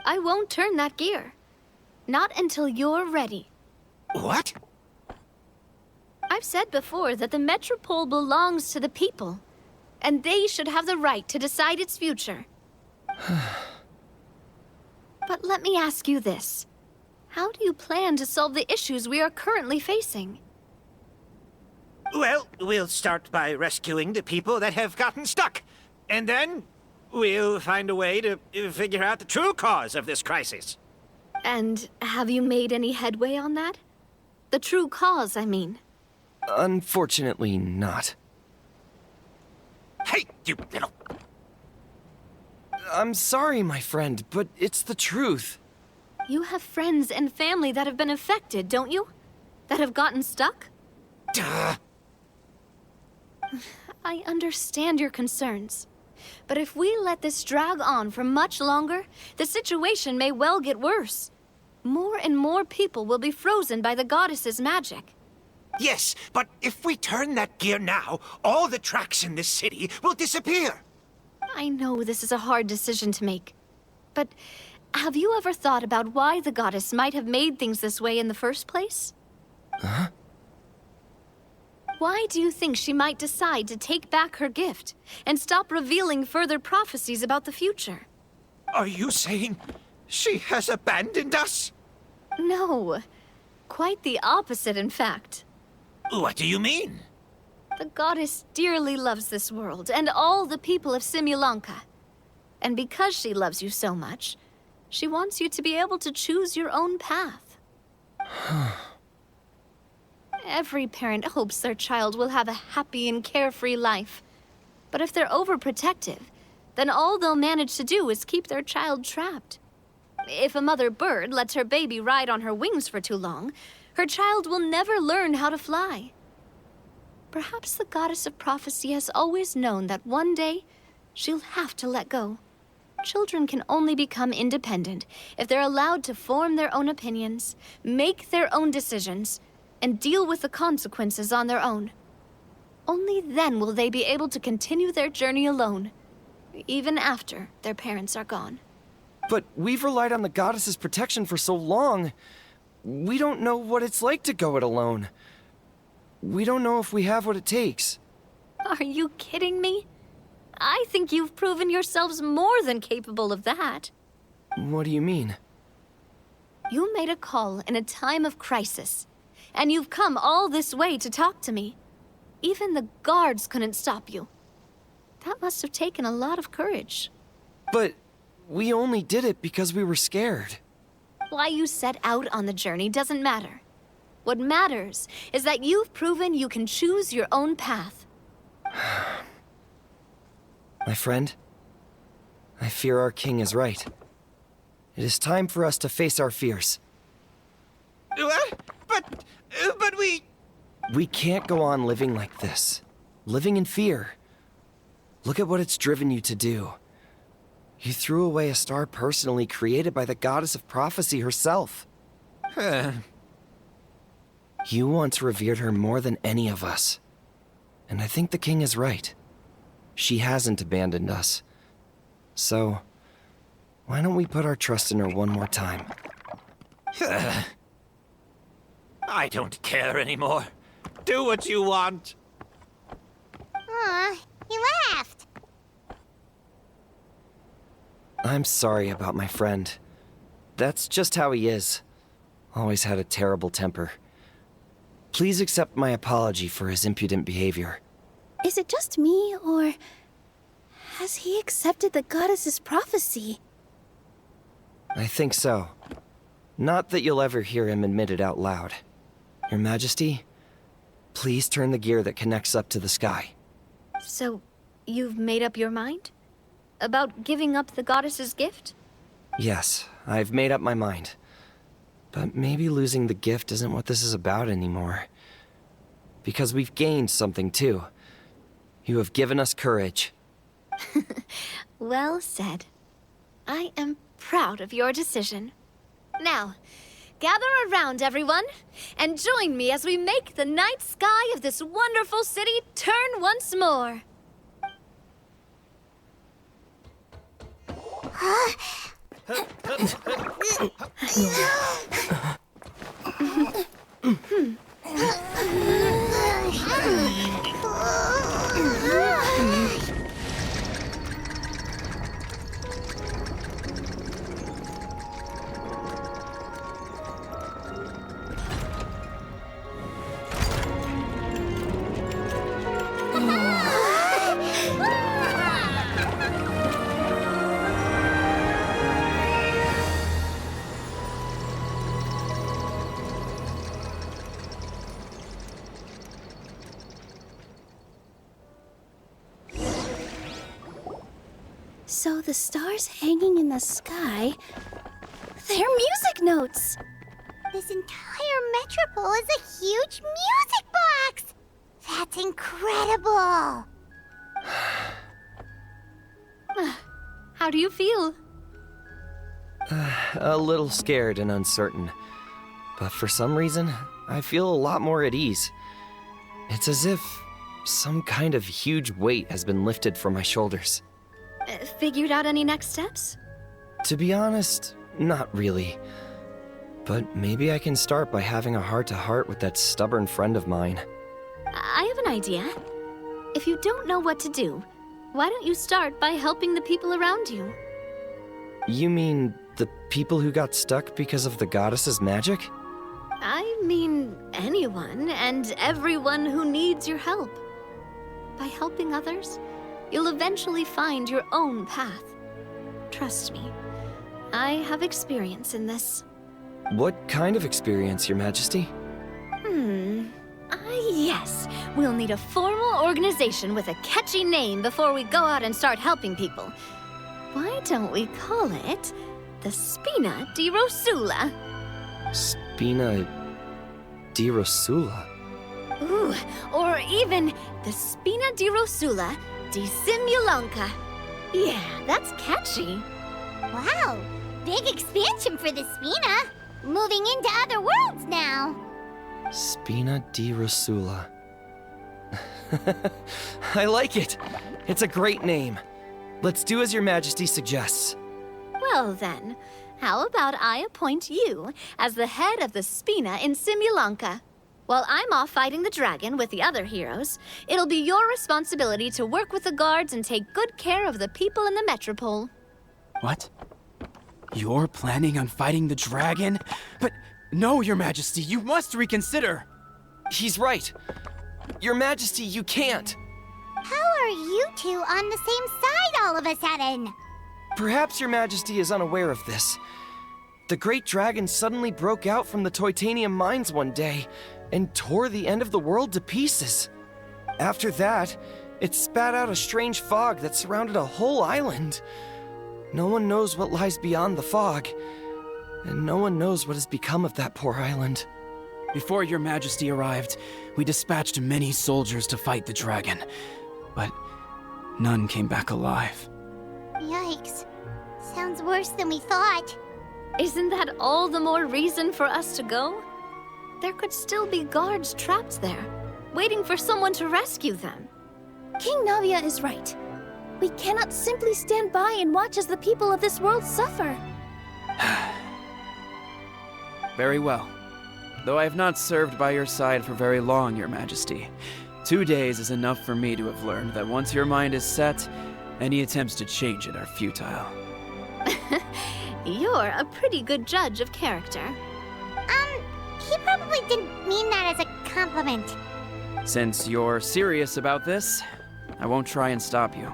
I won't turn that gear. Not until you're ready. What? I've said before that the Metropole belongs to the people, and they should have the right to decide its future. But let me ask you this. How do you plan to solve the issues we are currently facing? Well, we'll start by rescuing the people that have gotten stuck. And then we'll find a way to figure out the true cause of this crisis. And have you made any headway on that? The true cause, I mean. Unfortunately not. Hey, you little... I'm sorry, my friend, but it's the truth. You have friends and family that have been affected, don't you? That have gotten stuck? Duh. I understand your concerns. But if we let this drag on for much longer, the situation may well get worse. More and more people will be frozen by the goddess's magic. Yes, but if we turn that gear now, all the tracks in this city will disappear. I know this is a hard decision to make. But have you ever thought about why the goddess might have made things this way in the first place? Huh? Why do you think she might decide to take back her gift and stop revealing further prophecies about the future? Are you saying she has abandoned us? No. Quite the opposite, in fact. What do you mean? The goddess dearly loves this world and all the people of Simulanka. And because she loves you so much, she wants you to be able to choose your own path. Every parent hopes their child will have a happy and carefree life. But if they're overprotective, then all they'll manage to do is keep their child trapped. If a mother bird lets her baby ride on her wings for too long, her child will never learn how to fly. Perhaps the goddess of prophecy has always known that one day she'll have to let go. Children can only become independent if they're allowed to form their own opinions, make their own decisions, and deal with the consequences on their own. Only then will they be able to continue their journey alone, even after their parents are gone. But we've relied on the goddess's protection for so long. We don't know what it's like to go it alone. We don't know if we have what it takes. Are you kidding me? I think you've proven yourselves more than capable of that. What do you mean? You made a call in a time of crisis, and you've come all this way to talk to me. even the guards couldn't stop you. That must have taken a lot of courage. But we only did it because we were scared. Why you set out on the journey doesn't matter. What matters is that you've proven you can choose your own path. My friend, I fear our king is right. It is time for us to face our fears. What? But we... We can't go on living like this. Living in fear. Look at what it's driven you to do. You threw away a star personally created by the goddess of prophecy herself. You once revered her more than any of us. And I think the king is right. She hasn't abandoned us. So, why don't we put our trust in her one more time? I don't care anymore. Do what you want. Aw, he laughed. I'm sorry about my friend. That's just how he is. Always had a terrible temper. Please accept my apology for his impudent behavior. Is it just me, or has he accepted the goddess's prophecy? I think so. Not that you'll ever hear him admit it out loud. Your Majesty, please turn the gear that connects up to the sky. So, you've made up your mind? About giving up the goddess's gift? Yes, I've made up my mind. But maybe losing the gift isn't what this is about anymore. Because we've gained something too. You have given us courage. Well said. I am proud of your decision. Now, gather around, everyone, and join me as we make the night sky of this wonderful city turn once more. So the stars hanging in the sky, they're music notes! This entire metropole is a huge music box! That's incredible! How do you feel? A little scared and uncertain. But for some reason, I feel a lot more at ease. It's as if some kind of huge weight has been lifted from my shoulders. Figured out any next steps? To be honest, not really. But maybe I can start by having a heart-to-heart with that stubborn friend of mine. I have an idea. If you don't know what to do, why don't you start by helping the people around you? You mean the people who got stuck because of the goddess's magic? I mean anyone and everyone who needs your help. By helping others, you'll eventually find your own path. Trust me, I have experience in this. What kind of experience, Your Majesty? Yes. We'll need a formal organization with a catchy name before we go out and start helping people. Why don't we call it the Spina di Rosula? Spina di Rosula? Ooh, or even the Spina di Rosula di Simulanka. Yeah, that's catchy. Wow, big expansion for the Spina. Moving into other worlds now. Spina di Rosula. I like it. It's a great name. Let's do as Your Majesty suggests. Well then, how about I appoint you as the head of the Spina in Simulanka? While I'm off fighting the dragon with the other heroes, it'll be your responsibility to work with the guards and take good care of the people in the metropole. What? You're planning on fighting the dragon? But no, Your Majesty, you must reconsider. He's right. Your Majesty, you can't! How are you two on the same side all of a sudden? Perhaps Your Majesty is unaware of this. The Great Dragon suddenly broke out from the Titanium mines one day and tore the end of the world to pieces. After that, it spat out a strange fog that surrounded a whole island. No one knows what lies beyond the fog, and no one knows what has become of that poor island. Before Your Majesty arrived, we dispatched many soldiers to fight the dragon, but none came back alive. Yikes. Sounds worse than we thought. Isn't that all the more reason for us to go? There could still be guards trapped there, waiting for someone to rescue them. King Navia is right. We cannot simply stand by and watch as the people of this world suffer. Very well. Though I have not served by your side for very long, Your Majesty, 2 days is enough for me to have learned that once your mind is set, any attempts to change it are futile. You're a pretty good judge of character. He probably didn't mean that as a compliment. Since you're serious about this, I won't try and stop you.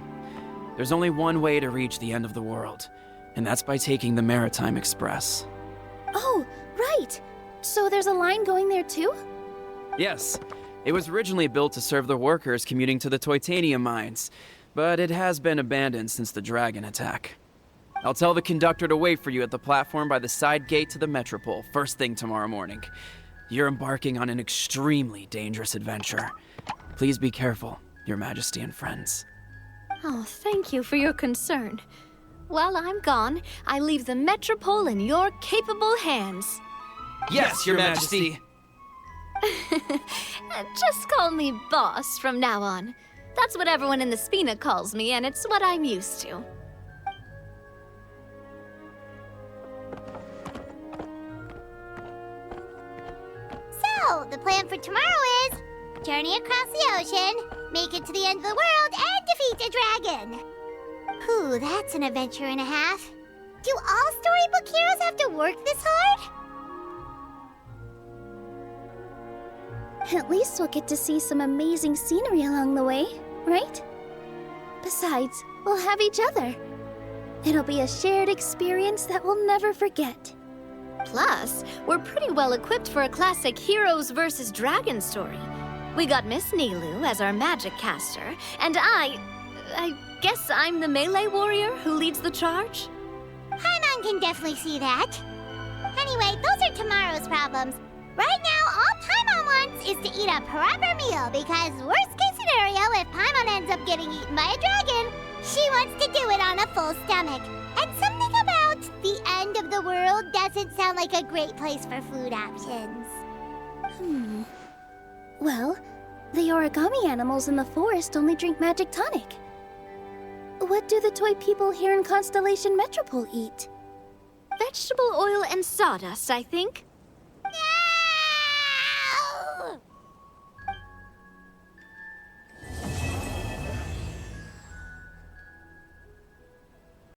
There's only one way to reach the end of the world, and that's by taking the Maritime Express. Oh, right! So there's a line going there too? Yes, it was originally built to serve the workers commuting to the Titanium mines, but it has been abandoned since the dragon attack. I'll tell the conductor to wait for you at the platform by the side gate to the Metropole first thing tomorrow morning. You're embarking on an extremely dangerous adventure. Please be careful, Your Majesty and friends. Oh, thank you for your concern. While I'm gone, I leave the Metropole in your capable hands. Yes, Your Majesty! Just call me boss from now on. That's what everyone in the Spina calls me, and it's what I'm used to. So, the plan for tomorrow is journey across the ocean, make it to the end of the world, and defeat a dragon. Whew, that's an adventure and a half. Do all storybook heroes have to work this hard? At least we'll get to see some amazing scenery along the way, right? Besides, we'll have each other. It'll be a shared experience that we'll never forget. Plus, we're pretty well equipped for a classic heroes versus dragon story. We got Miss Nilu as our magic caster, and I guess I'm the melee warrior who leads the charge? Paimon can definitely see that. Anyway, those are tomorrow's problems. Right now, all Paimon wants is to eat a proper meal because worst case scenario, if Paimon ends up getting eaten by a dragon, she wants to do it on a full stomach. And something about the end of the world doesn't sound like a great place for food options. Well, the origami animals in the forest only drink magic tonic. What do the toy people here in Constellation Metropole eat? Vegetable oil and sawdust, I think.